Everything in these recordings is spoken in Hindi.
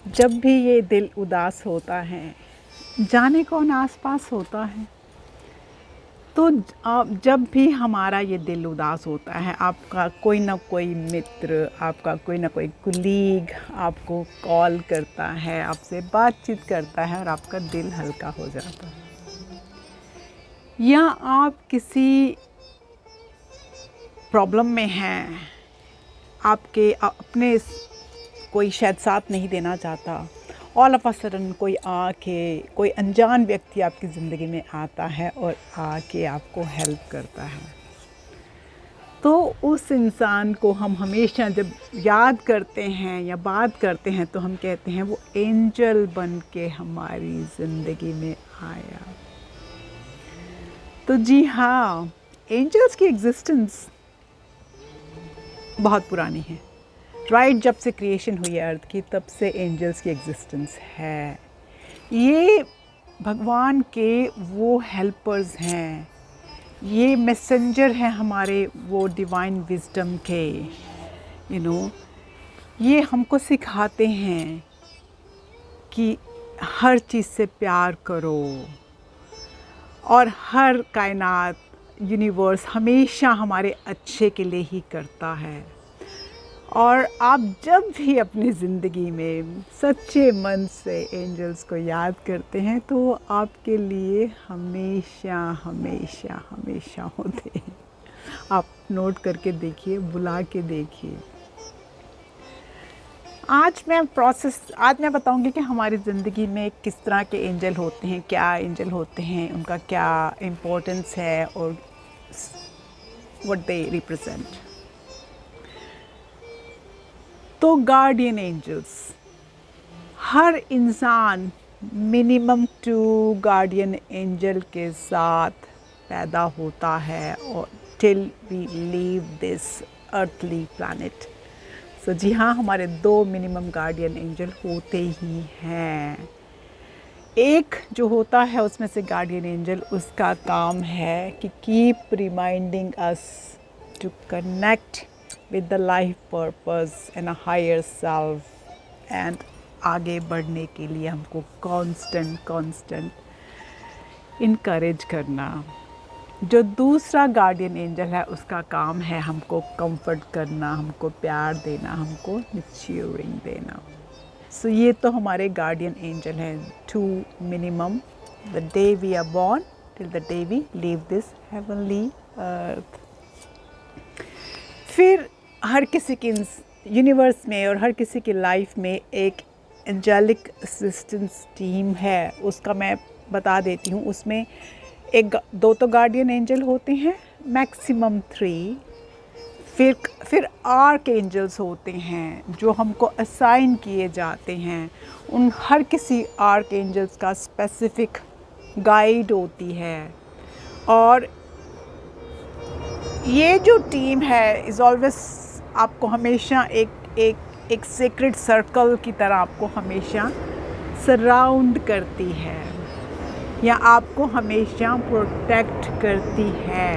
जब भी ये दिल उदास होता है, जाने कौन आसपास होता है। तो आप जब भी हमारा ये दिल उदास होता है, आपका कोई ना कोई मित्र, आपका कोई ना कोई कुलीग आपको कॉल करता है, आपसे बातचीत करता है और आपका दिल हल्का हो जाता है। या आप किसी प्रॉब्लम में हैं, आपके अपने कोई शायद साथ नहीं देना चाहता, ऑल ऑफ अ सडन कोई आके, कोई अनजान व्यक्ति आपकी ज़िंदगी में आता है और आके आपको हेल्प करता है। तो उस इंसान को हम हमेशा जब याद करते हैं या बात करते हैं तो हम कहते हैं वो एंजल बन के हमारी ज़िंदगी में आया। तो जी हाँ, एंजल्स की एग्जिस्टेंस बहुत पुरानी है। राइट, जब से क्रिएशन हुई है अर्थ की, तब से एंजल्स की एग्जिस्टेंस है। ये भगवान के वो हेल्पर्स हैं, ये मैसेंजर हैं हमारे वो डिवाइन विजडम के। ये हमको सिखाते हैं कि हर चीज़ से प्यार करो, और हर कायनात, यूनिवर्स हमेशा हमारे अच्छे के लिए ही करता है। और आप जब भी अपनी ज़िंदगी में सच्चे मन से एंजल्स को याद करते हैं तो वो आपके लिए हमेशा हमेशा हमेशा होते हैं। आप नोट करके देखिए, बुला के देखिए। आज मैं बताऊंगी कि हमारी ज़िंदगी में किस तरह के एंजल होते हैं, क्या एंजल होते हैं, उनका क्या इम्पोर्टेंस है और व्हाट दे रिप्रेजेंट। तो गार्डियन एंजल्स, हर इंसान मिनिमम 2 गार्डियन एंजल के साथ पैदा होता है और till we leave this earthly planet. So जी हाँ, हमारे 2 मिनिमम गार्डियन एंजल होते ही हैं। एक जो होता है उसमें से गार्डियन एंजल, उसका काम है कि keep reminding us to connect with the life purpose and a higher self, and आगे बढ़ने के लिए हमको constant encourage करना। जो दूसरा गार्डियन एंजल है उसका काम है हमको कंफर्ट करना, हमको प्यार देना, हमको nurturing देना। सो ये तो हमारे गार्डियन एंजल हैं, 2 minimum, the day we are born till the day we leave this heavenly earth। फिर हर किसी की यूनिवर्स में और हर किसी की लाइफ में एक एंजेलिक असिस्टेंस टीम है, उसका मैं बता देती हूँ। उसमें 2 तो गार्डियन एंजल होते हैं, मैक्सिमम 3। फिर आर्क एंजल्स होते हैं जो हमको असाइन किए जाते हैं। उन हर किसी आर्क एंजल्स का स्पेसिफिक गाइड होती है। और ये जो टीम है इज़ ऑलवेज आपको हमेशा एक सीक्रेट सर्कल की तरह आपको हमेशा सराउंड करती है या आपको हमेशा प्रोटेक्ट करती है।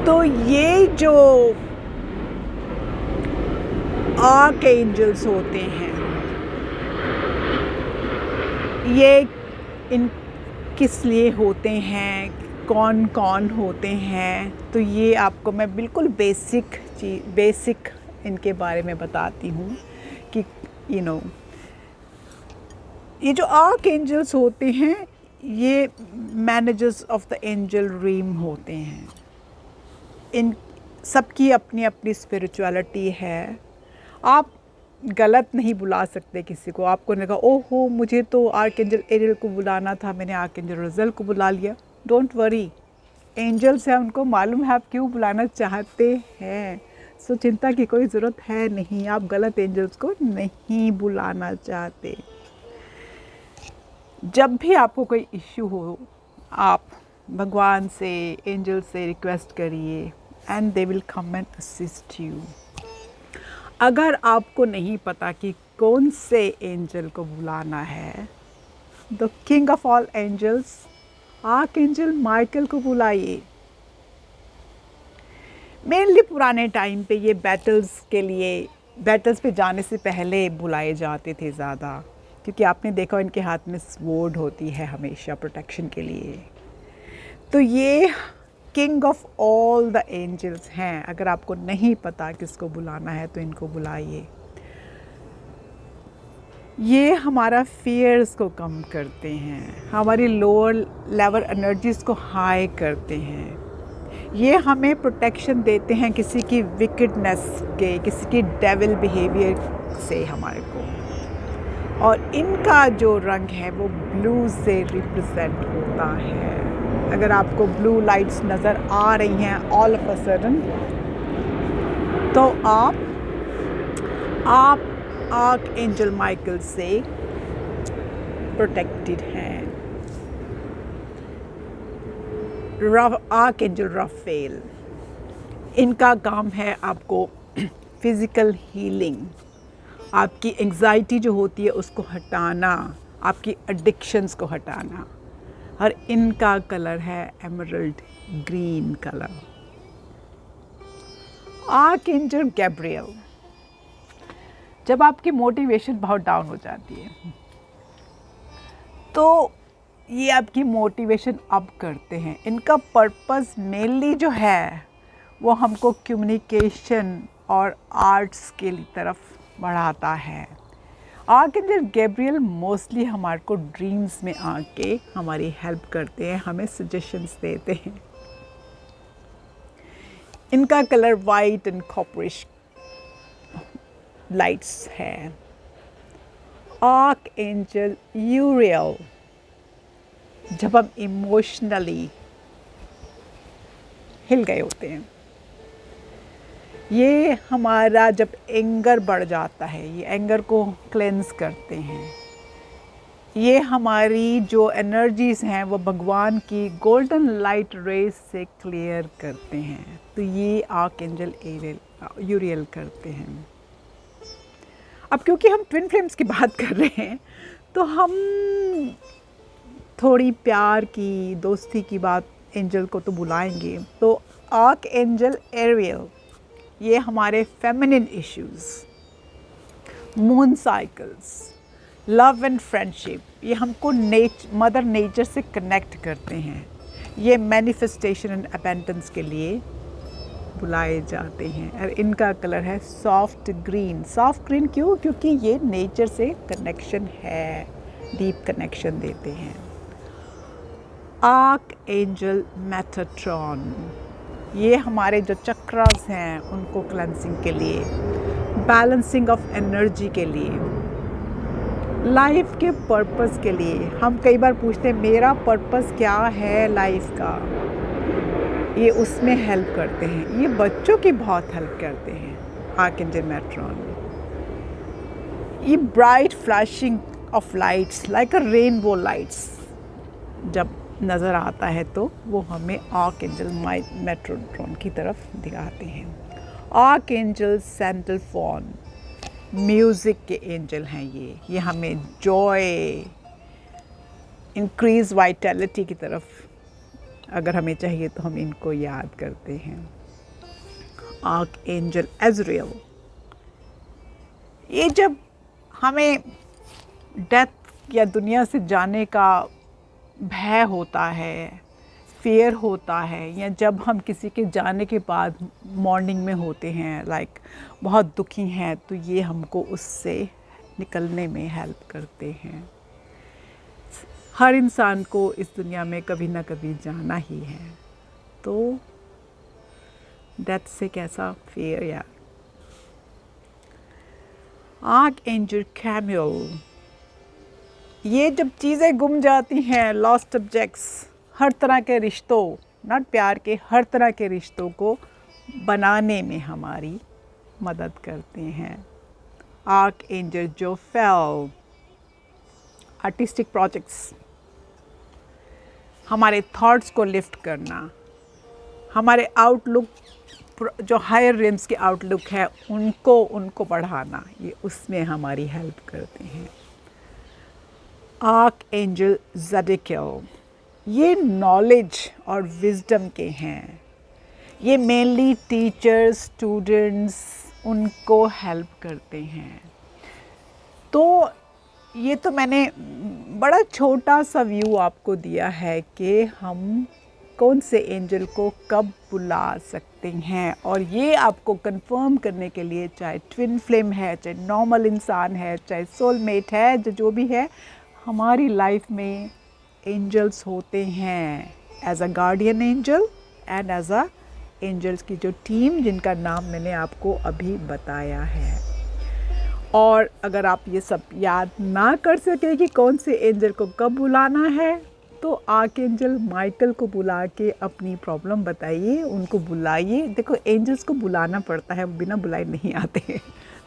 तो ये जो आर्क एंजल्स होते हैं, ये इन किस लिए होते हैं, कौन कौन होते हैं, तो ये आपको मैं बिल्कुल बेसिक इनके बारे में बताती हूँ कि ये जो आर्क एंजल्स होते हैं ये मैनेजर्स ऑफ द एंजल रीम होते हैं। इन सबकी अपनी अपनी स्पिरिचुअलिटी है। आप गलत नहीं बुला सकते किसी को। आपको ने कहा ओहो मुझे तो आर्क एंजल एरियल को बुलाना था, मैंने आर्क एंजल रज़ल को बुला लिया। डोंट वरी, एंजल्स हैं, उनको मालूम है आप क्यों बुलाना चाहते हैं। सो चिंता की कोई ज़रूरत है नहीं, आप गलत एंजल्स को नहीं बुलाना चाहते। जब भी आपको कोई इश्यू हो, आप भगवान से, एंजल से रिक्वेस्ट करिए and they will come and assist you. अगर आपको नहीं पता कि कौन से एंजल को बुलाना है, the king of all angels archangel Michael को बुलाइए। मेनली पुराने टाइम पे ये बैटल्स के लिए बैटल्स पे जाने से पहले बुलाए जाते थे ज़्यादा, क्योंकि आपने देखा इनके हाथ में स्वॉर्ड होती है हमेशा प्रोटेक्शन के लिए। तो ये king of all the angels हैं। अगर आपको नहीं पता किसको बुलाना है तो इनको बुलाइए। ये हमारा फियर्स को कम करते हैं, हमारी लोअर लेवल एनर्जीज़ को हाई करते हैं। ये हमें प्रोटेक्शन देते हैं किसी की विकेडनेस के, किसी की डेविल बिहेवियर से हमारे को। और इनका जो रंग है वो ब्लू से रिप्रेजेंट होता है। अगर आपको ब्लू लाइट्स नज़र आ रही हैं ऑल ऑफ अ सडन, तो आप आर्कएंजल माइकल से प्रोटेक्टेड हैं। आर्कएंजल राफेल, इनका काम है आपको फिज़िकल हीलिंग, आपकी एंग्जाइटी जो होती है उसको हटाना, आपकी एडिक्शंस को हटाना। और इनका कलर है emerald green colour. Archangel Gabriel, जब आपकी मोटिवेशन बहुत डाउन हो जाती है तो ये आपकी मोटिवेशन अप करते हैं। इनका पर्पस मेनली जो है वो हमको कम्युनिकेशन और आर्ट्स के तरफ बढ़ाता है। आर्कएंजल गैब्रियल मोस्टली हमारे को ड्रीम्स में आके हमारी हेल्प करते हैं, हमें सजेशंस देते हैं। इनका colour white and copperish lights है। आर्कएंजल यूरियल, जब हम इमोशनली हिल गए होते हैं, ये हमारा जब एंगर बढ़ जाता है, ये एंगर को क्लेंस करते हैं। ये हमारी जो एनर्जीज हैं वो भगवान की गोल्डन लाइट रेज से क्लियर करते हैं। तो ये आर्कएंजल यूरियल करते हैं। अब क्योंकि हम ट्विन फ्लेम्स की बात कर रहे हैं तो हम थोड़ी प्यार की, दोस्ती की बात एंजल को तो बुलाएंगे। तो आर्कएंजल एरियल, ये हमारे feminine issues, moon cycles, love and friendship, ये हमको मदर नेचर से कनेक्ट करते हैं। ये मैनिफेस्टेशन एंड अबेंडेंस के लिए बुलाए जाते हैं। और इनका कलर है सॉफ्ट ग्रीन। सॉफ्ट ग्रीन क्यों? क्योंकि ये नेचर से कनेक्शन है, डीप कनेक्शन देते हैं। आर्कएंजल मेटाट्रॉन, ये हमारे जो चक्रास हैं उनको क्लेंसिंग के लिए, बैलेंसिंग ऑफ एनर्जी के लिए, लाइफ के पर्पस के लिए। हम कई बार पूछते हैं मेरा पर्पस क्या है लाइफ का, ये उसमें हेल्प करते हैं। ये बच्चों की बहुत हेल्प करते हैं आर्कएंजल मेटाट्रॉन। ये bright flashing of lights like a rainbow lights जब नज़र आता है तो वो हमें आर्कएंजल मेटाट्रॉन की तरफ दिखाते हैं। आर्कएंजल सैंडलफॉन, म्यूज़िक के एंजल हैं ये हमें जॉय, इंक्रीज वाइटैलिटी की तरफ अगर हमें चाहिए तो हम इनको याद करते हैं। आर्कएंजल अज़राइल, ये जब हमें डेथ या दुनिया से जाने का भय होता है, फियर होता है, या जब हम किसी के जाने के बाद मॉर्निंग में होते हैं, लाइक बहुत दुखी हैं, तो ये हमको उससे निकलने में हेल्प करते हैं। हर इंसान को इस दुनिया में कभी ना कभी जाना ही है, तो डेथ से कैसा फियर यार। आर्कएंजल कैमियल, ये जब चीज़ें गुम जाती हैं, लॉस्ट ऑब्जेक्ट्स, हर तरह के रिश्तों, नॉट प्यार के, हर तरह के रिश्तों को बनाने में हमारी मदद करते हैं। आर्कएंजल जोफेल, आर्टिस्टिक प्रोजेक्ट्स, हमारे थॉट्स को लिफ्ट करना, हमारे आउटलुक, जो हायर रिम्स के आउटलुक है उनको बढ़ाना, ये उसमें हमारी हेल्प करते हैं। आर्कएंजल ज़ादिकियल, ये नॉलेज और विजडम के हैं। ये मेनली टीचर्स, स्टूडेंट्स, उनको हेल्प करते हैं। तो ये तो मैंने बड़ा छोटा सा व्यू आपको दिया है कि हम कौन से एंजल को कब बुला सकते हैं, और ये आपको कंफर्म करने के लिए, चाहे ट्विन फ्लेम है, चाहे नॉर्मल इंसान है, चाहे सोलमेट है, जो भी है, हमारी लाइफ में एंजल्स होते हैं as a guardian angel and as a angels की जो टीम, जिनका नाम मैंने आपको अभी बताया है। और अगर आप ये सब याद ना कर सके कि कौन से एंजल को कब बुलाना है, तो आर्कएंजल माइकल को बुला के अपनी प्रॉब्लम बताइए, उनको बुलाइए। देखो, एंजल्स को बुलाना पड़ता है, बिना बुलाए नहीं आते।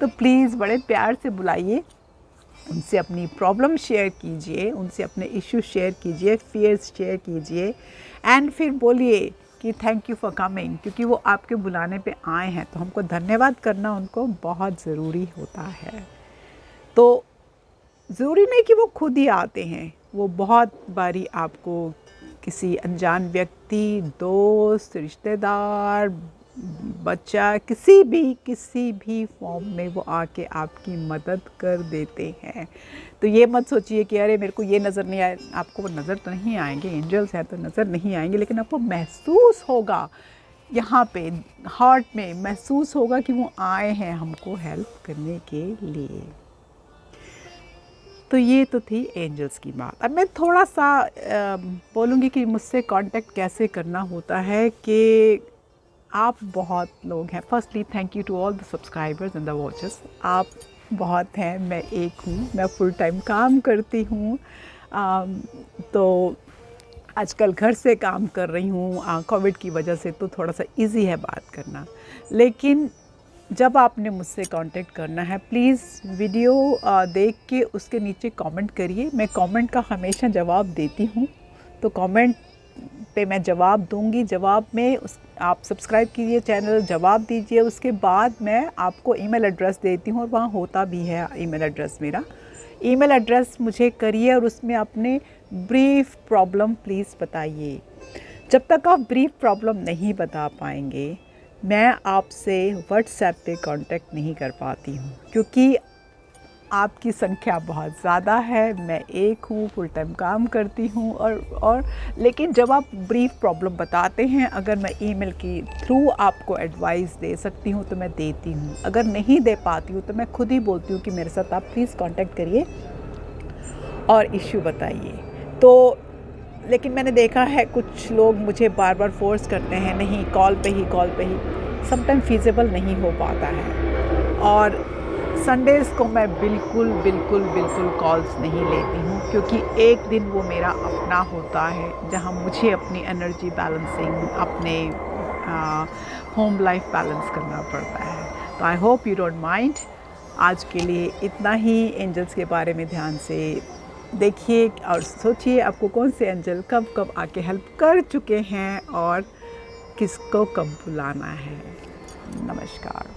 तो प्लीज़ बड़े प्यार से बुलाइए, उनसे अपनी प्रॉब्लम शेयर कीजिए, उनसे अपने इश्यू शेयर कीजिए, फियर्स शेयर कीजिए, एंड फिर बोलिए कि थैंक यू फॉर कमिंग, क्योंकि वो आपके बुलाने पे आए हैं, तो हमको धन्यवाद करना उनको बहुत ज़रूरी होता है। तो ज़रूरी नहीं कि वो खुद ही आते हैं, वो बहुत बारी आपको किसी अनजान व्यक्ति, दोस्त, रिश्तेदार, बच्चा, किसी भी फॉर्म में वो आके आपकी मदद कर देते हैं। तो ये मत सोचिए कि अरे मेरे को ये नज़र नहीं आए। आपको वो नज़र तो नहीं आएंगे, एंजल्स हैं तो नज़र नहीं आएंगे, लेकिन आपको महसूस होगा, यहाँ पे हार्ट में महसूस होगा कि वो आए हैं हमको हेल्प करने के लिए। तो ये तो थी एंजल्स की बात। अब मैं थोड़ा सा बोलूँगी कि मुझसे कांटेक्ट कैसे करना होता है। कि आप बहुत लोग हैं, firstly thank you to all the subscribers and the watchers. आप बहुत हैं, मैं एक हूँ, मैं फुल टाइम काम करती हूँ। तो आजकल घर से काम कर रही हूँ कोविड की वजह से, तो थोड़ा सा इजी है बात करना। लेकिन जब आपने मुझसे कांटेक्ट करना है, प्लीज़ वीडियो देख के उसके नीचे कमेंट करिए। मैं कमेंट का हमेशा जवाब देती हूँ, तो कमेंट पे मैं जवाब दूंगी। जवाब में आप सब्सक्राइब कीजिए चैनल, जवाब दीजिए। उसके बाद मैं आपको ईमेल एड्रेस देती हूँ, और वहाँ होता भी है ईमेल एड्रेस मेरा। ईमेल एड्रेस मुझे करिए, और उसमें अपने ब्रीफ प्रॉब्लम प्लीज़ बताइए। जब तक आप ब्रीफ प्रॉब्लम नहीं बता पाएंगे, मैं आपसे व्हाट्सएप पे कांटेक्ट नहीं कर पाती हूँ, क्योंकि आपकी संख्या बहुत ज़्यादा है। मैं एक हूँ, फुल टाइम काम करती हूँ, और लेकिन जब आप ब्रीफ प्रॉब्लम बताते हैं, अगर मैं ईमेल की थ्रू आपको एडवाइस दे सकती हूँ तो मैं देती हूँ। अगर नहीं दे पाती हूँ तो मैं खुद ही बोलती हूँ कि मेरे साथ आप प्लीज़ कांटेक्ट करिए और इश्यू बताइए। तो लेकिन मैंने देखा है कुछ लोग मुझे बार बार फोर्स करते हैं, नहीं कॉल पे ही, समटाइम फीजिबल नहीं हो पाता है। और संडेज़ को मैं बिल्कुल कॉल्स नहीं लेती हूँ, क्योंकि एक दिन वो मेरा अपना होता है, जहाँ मुझे अपनी एनर्जी बैलेंसिंग, अपने होम लाइफ बैलेंस करना पड़ता है। तो I hope you don't mind. आज के लिए इतना ही। एंजल्स के बारे में ध्यान से देखिए और सोचिए, आपको कौन से एंजल कब कब आके हेल्प कर चुके हैं और किसको कब बुलाना है। नमस्कार।